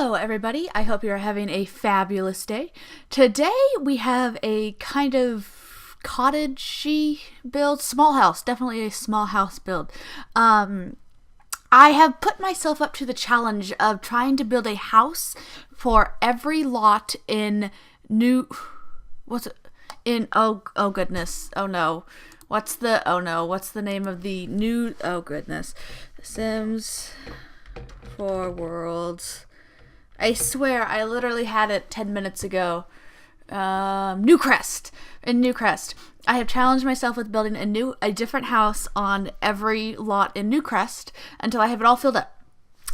Hello everybody, I hope you're having a fabulous day. Today we have a kind of cottage-y build, small house, definitely a small house build. I have put myself up to the challenge of trying to build a house for every lot in oh goodness, oh no. What's the name of the new, oh goodness, Sims 4 Worlds. I swear, I literally had it 10 minutes ago. Newcrest. In Newcrest. I have challenged myself with building a different house on every lot in Newcrest until I have it all filled up.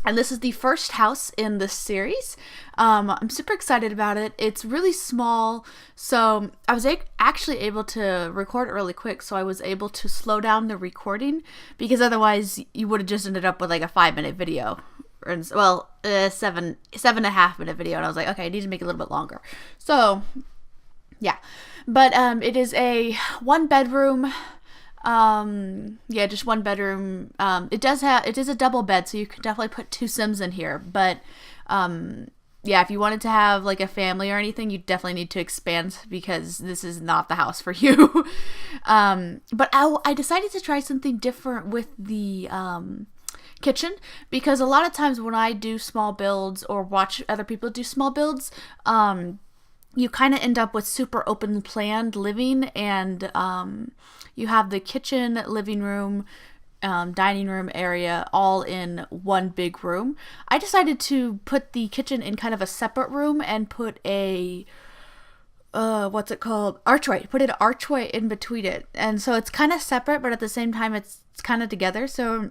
And this is the first house in this series. I'm super excited about it. It's really small, so I was actually able to record it really quick, so I was able to slow down the recording, because otherwise you would have just ended up with like a 5-minute video. Well, 7.5 minute video, and I was like, okay, I need to make it a little bit longer. So, yeah. But it is a 1-bedroom. Just 1 bedroom. It is a double bed, so you could definitely put 2 Sims in here. But if you wanted to have like a family or anything, you definitely need to expand, because this is not the house for you. But I decided to try something different with the kitchen, because a lot of times when I do small builds or watch other people do small builds, you kind of end up with super open planned living, and you have the kitchen, living room, dining room area all in one big room. I decided to put the kitchen in kind of a separate room and put a archway. Put an archway in between it, and so it's kind of separate, but at the same time it's kind of together. So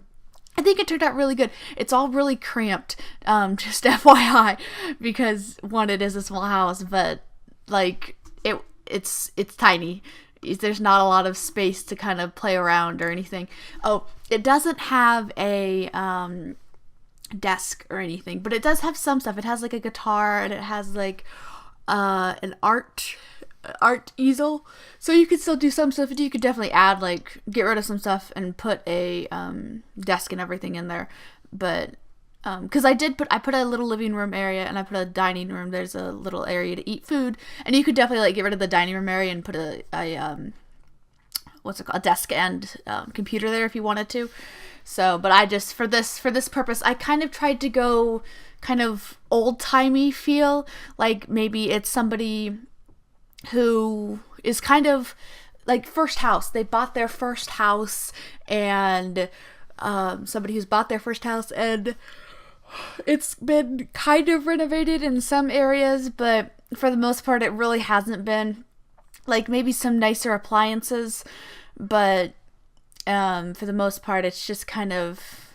I think it turned out really good. It's all really cramped, just FYI, because one, it is a small house, but like it's tiny. There's not a lot of space to kind of play around or anything. Oh, it doesn't have a desk or anything, but it does have some stuff. It has like a guitar, and it has like an art easel, so you could still do some stuff. You could definitely add, like, get rid of some stuff and put a desk and everything in there. But because I put a little living room area, and I put a dining room. There's a little area to eat food, and you could definitely like get rid of the dining room area and put a desk and computer there if you wanted to. So, but I just, for this purpose, I kind of tried to go kind of old-timey feel, like maybe it's somebody who is kind of like first house. They bought their first house, and somebody who's bought their first house, and it's been kind of renovated in some areas, but for the most part it really hasn't been. Like maybe some nicer appliances, but for the most part it's just kind of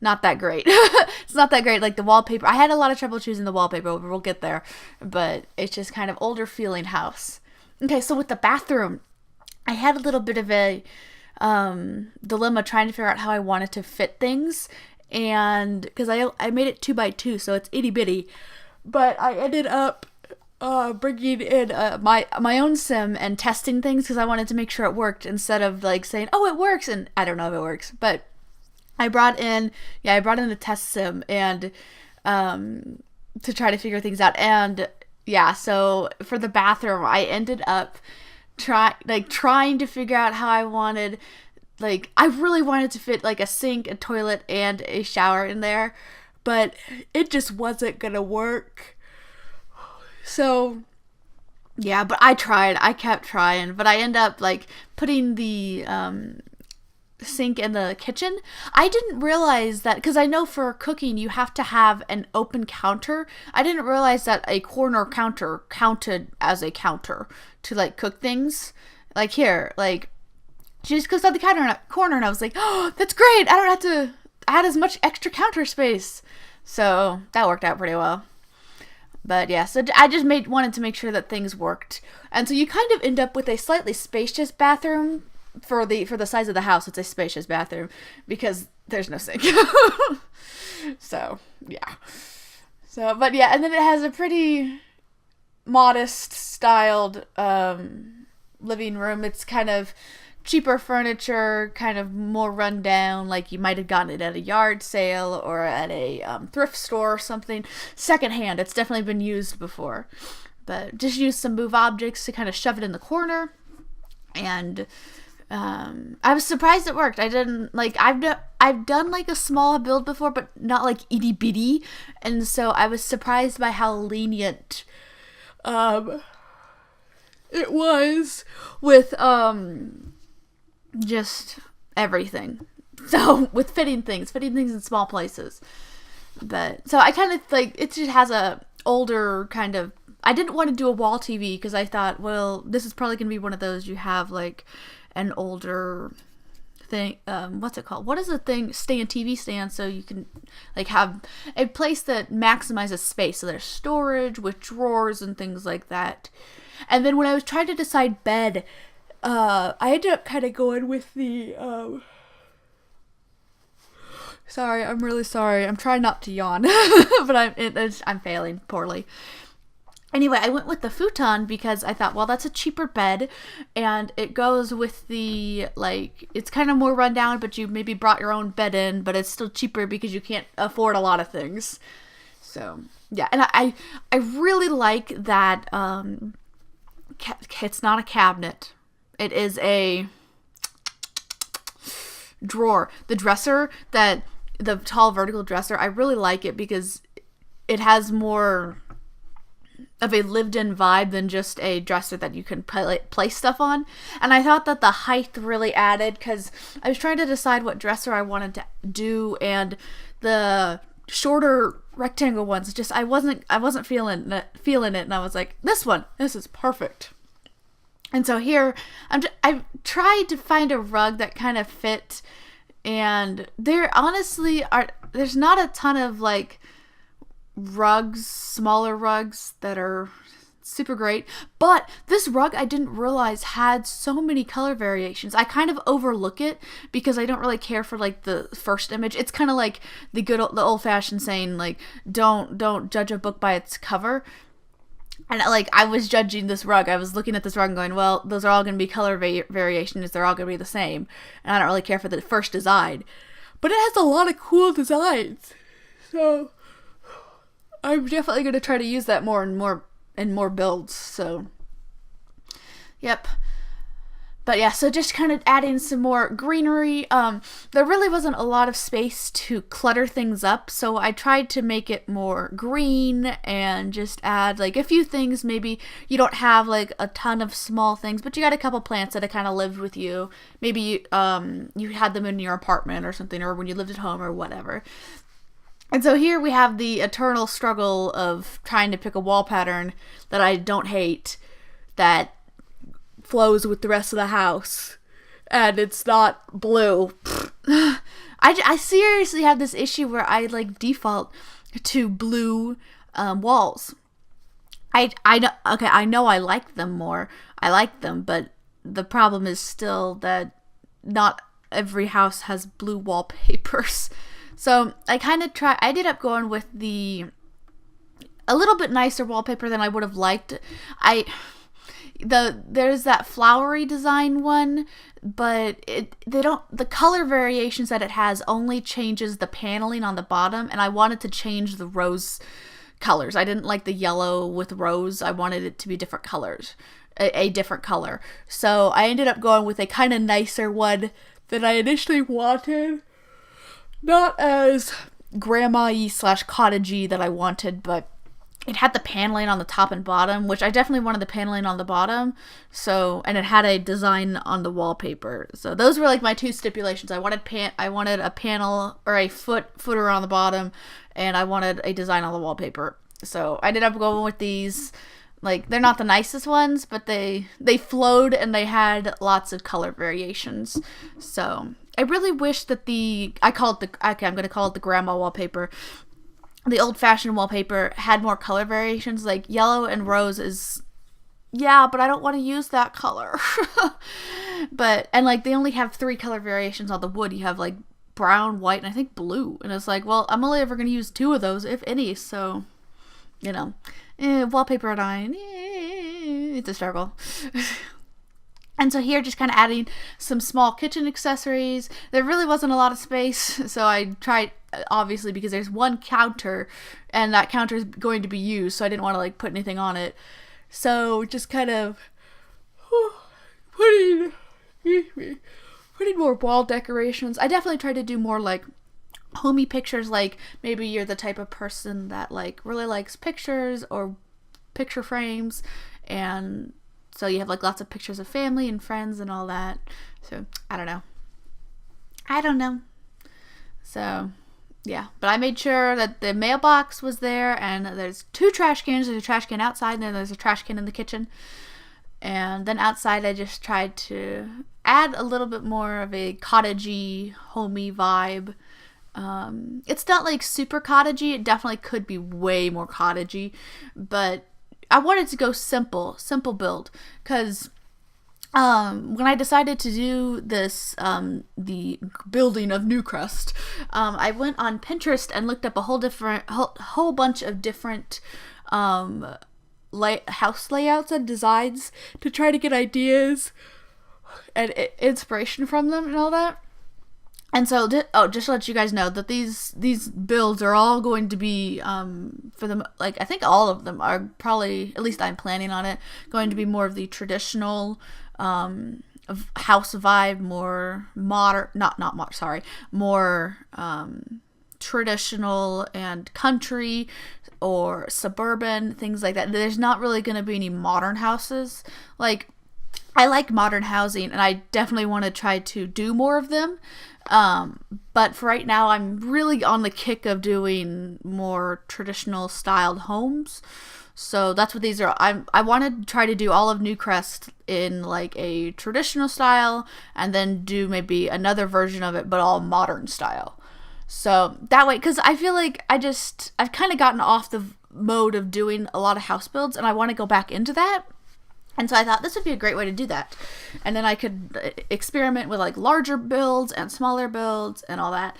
not that great. It's not that great. Like the wallpaper, I had a lot of trouble choosing the wallpaper, we'll get there, but it's just kind of older feeling house. Okay, so with the bathroom, I had a little bit of a dilemma trying to figure out how I wanted to fit things, and because I made it 2x2, so it's itty bitty, but I ended up bringing in my own sim and testing things, because I wanted to make sure it worked, instead of like saying, oh, it works, and I don't know if it works. But I brought in a test sim, and to try to figure things out. And yeah, so for the bathroom, I ended up trying to figure out how I wanted, like, I really wanted to fit like a sink, a toilet, and a shower in there, but it just wasn't gonna work. So yeah, but I kept trying, but I end up like putting the sink in the kitchen. I didn't realize that, because I know for cooking you have to have an open counter. I didn't realize that a corner counter counted as a counter to like cook things. Like here, like she just goes out the corner, and I was like, oh, that's great, I don't have to add as much extra counter space. So that worked out pretty well. But yeah, so I just wanted to make sure that things worked. And so you kind of end up with a slightly spacious bathroom. For the size of the house, it's a spacious bathroom, because there's no sink. So yeah. So, but yeah, and then it has a pretty modest styled living room. It's kind of cheaper furniture, kind of more run down, like you might have gotten it at a yard sale or at a thrift store or something. Secondhand, it's definitely been used before. But just use some move objects to kind of shove it in the corner. And I was surprised it worked. I didn't, like, I've done like a small build before, but not like itty bitty. And so I was surprised by how lenient it was with just everything. So with fitting things in small places. But so I kind of like, it just has a older kind of, I didn't want to do a wall TV because I thought, well, this is probably going to be one of those you have like an older thing, what's it called? What is the thing? TV stand, so you can like have a place that maximizes space. So there's storage with drawers and things like that. And then when I was trying to decide bed, I ended up kind of going with the, sorry, I'm really sorry. I'm trying not to yawn, but I'm failing poorly. Anyway, I went with the futon because I thought, well, that's a cheaper bed, and it goes with the, like, it's kind of more run down, but you maybe brought your own bed in, but it's still cheaper because you can't afford a lot of things. So, yeah, and I really like that, it's not a cabinet. It is a drawer. The dresser, the tall vertical dresser, I really like it because it has more of a lived-in vibe than just a dresser that you can place stuff on. And I thought that the height really added, because I was trying to decide what dresser I wanted to do, and the shorter rectangle ones, just I wasn't feeling it, and I was like, this is perfect. And so here I tried to find a rug that kind of fit, and there honestly there's not a ton of like rugs, smaller rugs that are super great, but this rug I didn't realize had so many color variations. I kind of overlook it because I don't really care for like the first image. It's kind of like the old-fashioned saying, like, don't judge a book by its cover. And like, I was judging this rug. I was looking at this rug and going, well, those are all going to be color variations. They're all going to be the same. And I don't really care for the first design. But it has a lot of cool designs. So I'm definitely going to try to use that more and more builds. So, yep. But yeah, so just kind of adding some more greenery. There really wasn't a lot of space to clutter things up, so I tried to make it more green and just add like a few things. Maybe you don't have like a ton of small things, but you got a couple plants that have kind of lived with you. Maybe you had them in your apartment or something, or when you lived at home or whatever. And so here we have the eternal struggle of trying to pick a wall pattern that I don't hate, that flows with the rest of the house, and it's not blue. I seriously have this issue where I like default to blue walls. I know I like them more. I like them, but the problem is still that not every house has blue wallpapers. So I ended up going with a little bit nicer wallpaper than I would have liked. There's that flowery design one, but the color variations that it has only changes the paneling on the bottom, and I wanted to change the rose colors. I didn't like the yellow with rose. I wanted it to be different colors, a different color. So I ended up going with a kind of nicer one than I initially wanted. Not as grandma-y / cottage-y that I wanted, but it had the paneling on the top and bottom, which I definitely wanted the paneling on the bottom. So, and it had a design on the wallpaper. So those were like my two stipulations. I wanted a panel or a footer on the bottom, and I wanted a design on the wallpaper. So I ended up going with these. Like, they're not the nicest ones, but they flowed and they had lots of color variations. So I really wish that I'm going to call it the grandma wallpaper. The old-fashioned wallpaper had more color variations, like yellow and rose is, yeah, but I don't want to use that color. And like, they only have 3 color variations on the wood. You have like brown, white, and I think blue. And it's like, well, I'm only ever going to use 2 of those, if any. So, wallpaper and it's a struggle. And so here, just kind of adding some small kitchen accessories. There really wasn't a lot of space, so I tried, obviously, because there's one counter, and that counter is going to be used, so I didn't want to like put anything on it. So just kind of putting more wall decorations. I definitely tried to do more like homey pictures, like maybe you're the type of person that like really likes pictures or picture frames, and so you have like lots of pictures of family and friends and all that. So I don't know. So yeah, but I made sure that the mailbox was there, and there's 2 trash cans. There's a trash can outside, and then there's a trash can in the kitchen. And then outside, I just tried to add a little bit more of a cottagey, homey vibe. It's not like super cottagey. It definitely could be way more cottagey, but I wanted to go simple build, because when I decided to do this, the building of Newcrest, I went on Pinterest and looked up a whole bunch of different house layouts and designs to try to get ideas and inspiration from them and all that. And so, just to let you guys know that these builds are all going to be, for them, like, I think all of them are probably, at least I'm planning on it, going to be more of the traditional, house vibe, more modern, more, traditional and country or suburban, things like that. There's not really going to be any modern houses. Like, I like modern housing, and I definitely want to try to do more of them. But for right now, I'm really on the kick of doing more traditional styled homes. So that's what these are. I want to try to do all of Newcrest in like a traditional style, and then do maybe another version of it, but all modern style. So that way, because I feel like I've kind of gotten off the mode of doing a lot of house builds, and I want to go back into that. And so I thought this would be a great way to do that. And then I could experiment with like larger builds and smaller builds and all that.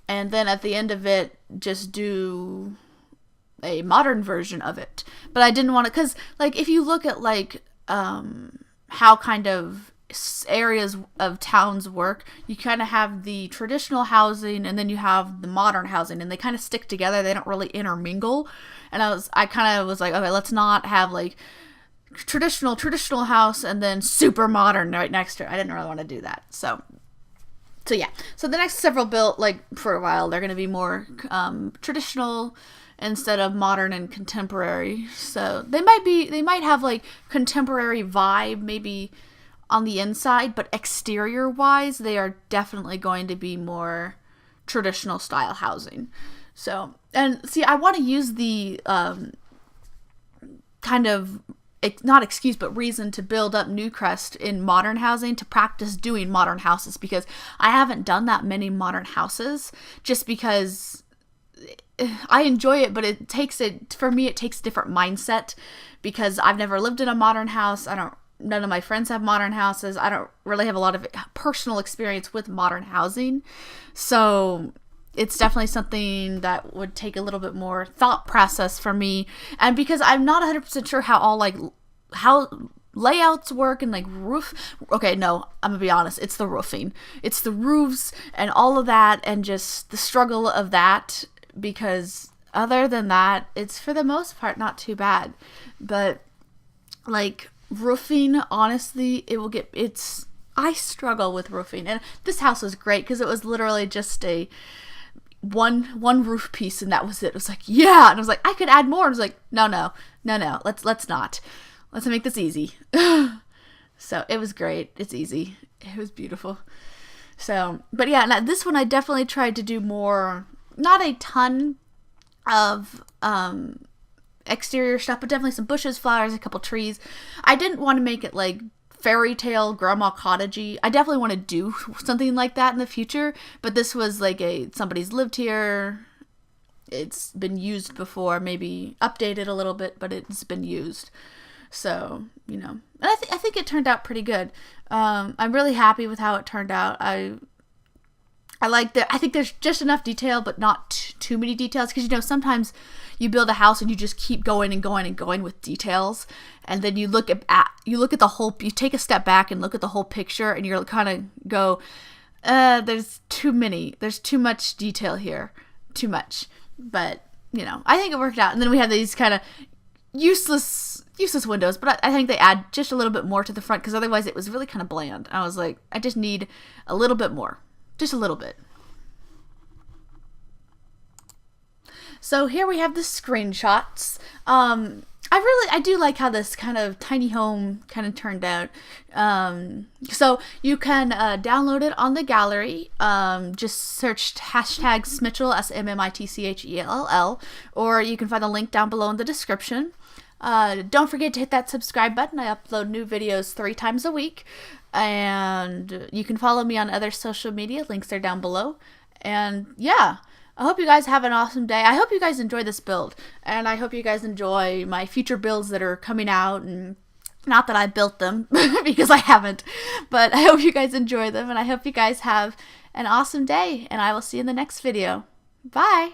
And then at the end of it, just do a modern version of it. But I didn't want to, because like if you look at like how kind of areas of towns work, you kind of have the traditional housing and then you have the modern housing, and they kind of stick together. They don't really intermingle. And I kind of was like, okay, let's not have like traditional house and then super modern right next to it. I didn't really want to do that. So yeah. So the next several built, like for a while, they're going to be more traditional instead of modern and contemporary. So they might have like contemporary vibe maybe on the inside, but exterior wise, they are definitely going to be more traditional style housing. So, and see, I want to use the kind of not excuse, but reason to build up Newcrest in modern housing, to practice doing modern houses, because I haven't done that many modern houses, just because I enjoy it, but for me, it takes a different mindset, because I've never lived in a modern house. None of my friends have modern houses. I don't really have a lot of personal experience with modern housing. So it's definitely something that would take a little bit more thought process for me. And because I'm not 100% sure how layouts work and like roof. Okay, no, I'm gonna be honest. It's the roofing. It's the roofs and all of that, and just the struggle of that, because other than that, it's for the most part not too bad. But like roofing, honestly, I struggle with roofing. And this house was great because it was literally just a one roof piece, and that was it. It was like, yeah. And I was like, I could add more. I was like, no. Let's not. Let's make this easy. So it was great. It's easy. It was beautiful. So, but yeah, now this one I definitely tried to do more, not a ton of exterior stuff, but definitely some bushes, flowers, a couple trees. I didn't want to make it like fairy tale grandma cottagey. I definitely want to do something like that in the future, but this was like somebody's lived here. It's been used before, maybe updated a little bit, but it's been used. So, and I think it turned out pretty good. I'm really happy with how it turned out. I I think there's just enough detail, but not too many details. Because, you know, sometimes you build a house and you just keep going and going and going with details. And then you look at the whole, you take a step back and look at the whole picture, and you're kind of go, there's too much detail here. Too much. But, you know, I think it worked out. And then we have these kind of useless windows, but I think they add just a little bit more to the front, because otherwise it was really kind of bland. I was like, I just need a little bit more. Just a little bit. So here we have the screenshots. I do like how this kind of tiny home kind of turned out. So you can download it on the gallery. Just search hashtag Smitchell, SMMITCHELL, or you can find the link down below in the description. Don't forget to hit that subscribe button. I upload new videos 3 times a week. And you can follow me on other social media. Links are down below. And yeah, I hope you guys have an awesome day. I hope you guys enjoy this build. And I hope you guys enjoy my future builds that are coming out. And not that I built them, because I haven't. But I hope you guys enjoy them. And I hope you guys have an awesome day. And I will see you in the next video. Bye!